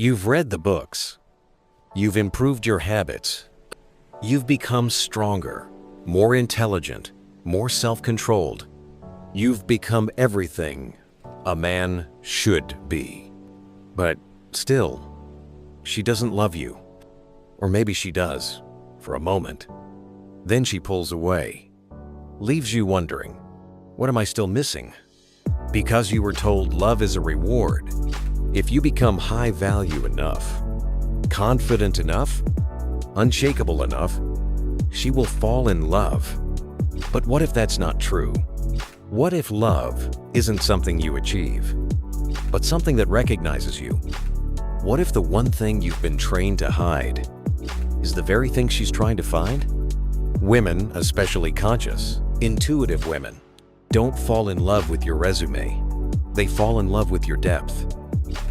You've read the books. You've improved your habits. You've become stronger, more intelligent, more self-controlled. You've become everything a man should be. But still, she doesn't love you. Or maybe she does, for a moment. Then she pulls away, leaves you wondering, what am I still missing? Because you were told love is a reward. If you become high value enough, confident enough, unshakable enough, she will fall in love. But what if that's not true? What if love isn't something you achieve, but something that recognizes you? What if the one thing you've been trained to hide is the very thing she's trying to find? Women, especially conscious, intuitive women, don't fall in love with your resume. They fall in love with your depth.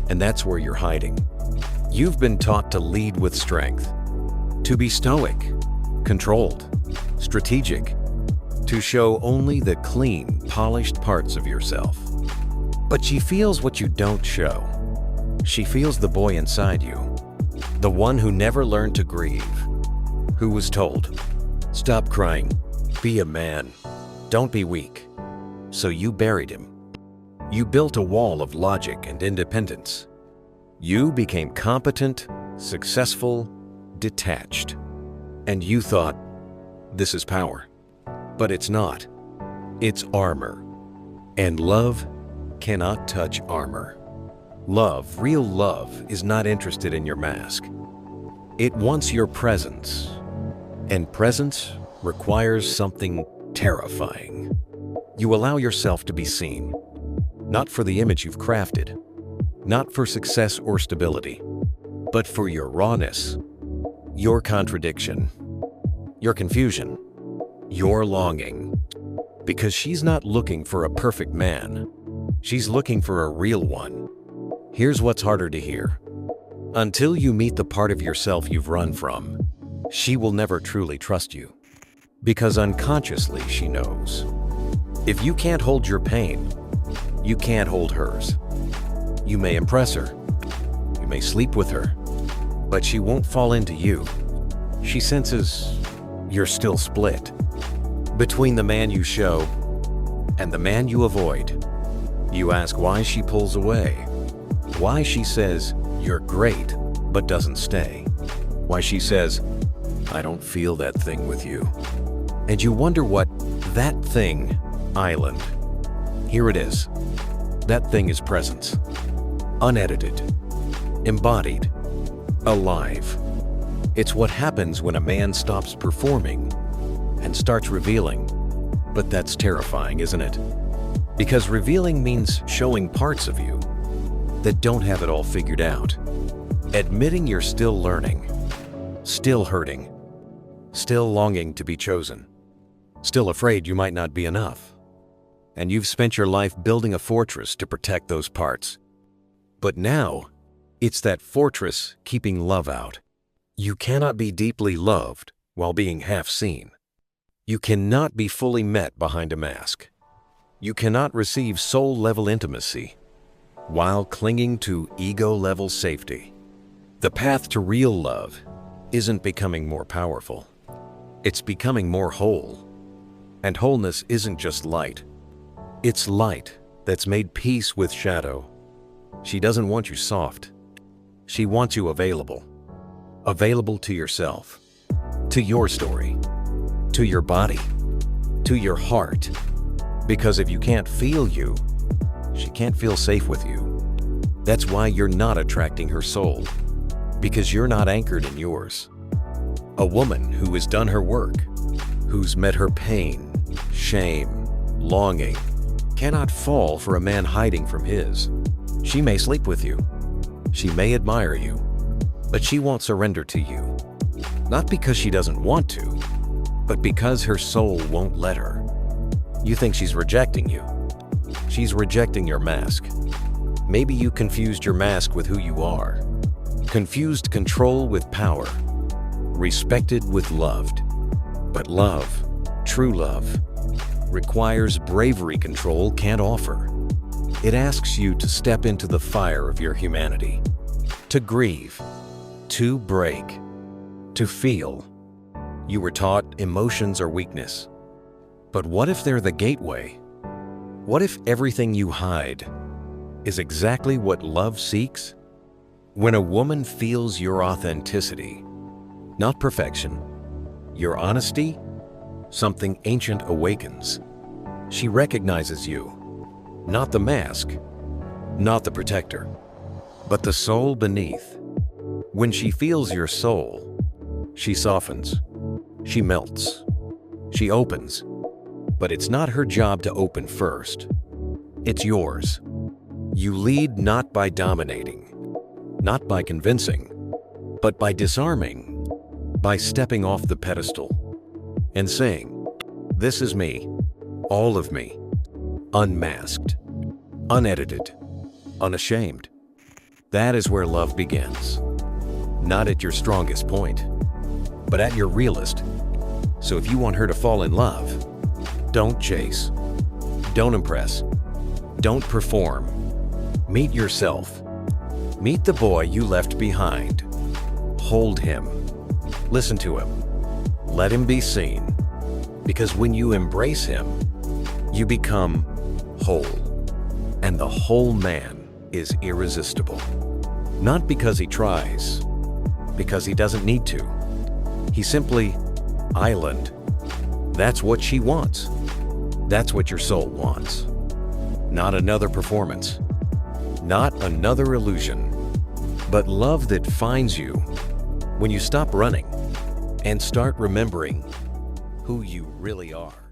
And that's where you're hiding. You've been taught to lead with strength, to be stoic, controlled, strategic, to show only the clean, polished parts of yourself. But she feels what you don't show. She feels the boy inside you, the one who never learned to grieve, who was told, stop crying, be a man, don't be weak. So you buried him. You built a wall of logic and independence. You became competent, successful, detached. And you thought, this is power. But it's not. It's armor. And love cannot touch armor. Love, real love, is not interested in your mask. It wants your presence. And presence requires something terrifying. You allow yourself to be seen, not for the image you've crafted, not for success or stability, but for your rawness, your contradiction, your confusion, your longing. Because she's not looking for a perfect man. She's looking for a real one. Here's what's harder to hear. Until you meet the part of yourself you've run from, she will never truly trust you. Because unconsciously she knows. If you can't hold your pain, you can't hold hers. You may impress her. You may sleep with her. But she won't fall into you. She senses you're still split between the man you show and the man you avoid. You ask why she pulls away. Why she says, you're great, but doesn't stay. Why she says, I don't feel that thing with you. And you wonder what that thing, island. Here it is. That thing is presence. Unedited. Embodied. Alive. It's what happens when a man stops performing and starts revealing. But that's terrifying, isn't it? Because revealing means showing parts of you that don't have it all figured out. Admitting you're still learning, still hurting, still longing to be chosen, still afraid you might not be enough. And you've spent your life building a fortress to protect those parts. But now, it's that fortress keeping love out. You cannot be deeply loved while being half seen. You cannot be fully met behind a mask. You cannot receive soul-level intimacy while clinging to ego-level safety. The path to real love isn't becoming more powerful. It's becoming more whole. And wholeness isn't just light. It's light that's made peace with shadow. She doesn't want you soft. She wants you available. Available to yourself, to your story, to your body, to your heart. Because if you can't feel you, she can't feel safe with you. That's why you're not attracting her soul, because you're not anchored in yours. A woman who has done her work, who's met her pain, shame, longing, cannot fall for a man hiding from his. She may sleep with you. She may admire you, but she won't surrender to you. Not because she doesn't want to, but because her soul won't let her. You think she's rejecting you. She's rejecting your mask. Maybe you confused your mask with who you are. Confused control with power. Respected with loved. But love, true love, requires bravery control can't offer. It asks you to step into the fire of your humanity. to grieve, to break, to feel. You were taught emotions are weakness. But what if they're the gateway? What if everything you hide is exactly what love seeks? When a woman feels your authenticity, not perfection, your honesty, something ancient awakens. She recognizes you, not the mask, not the protector, but the soul beneath. When she feels your soul, she softens, she melts, she opens. But it's not her job to open first. It's yours. You lead not by dominating, not by convincing, but by disarming, by stepping off the pedestal and saying, "This is me, all of me, unmasked, unedited, unashamed." That is where love begins. Not at your strongest point, but at your realest. So if you want her to fall in love, don't chase, don't impress, don't perform. Meet yourself. Meet the boy you left behind. Hold him. Listen to him. Let him be seen. Because when you embrace him, you become whole. And the whole man is irresistible. Not because he tries, because he doesn't need to. He's simply island. That's what she wants. That's what your soul wants. Not another performance, not another illusion, but love that finds you when you stop running and start remembering who you really are.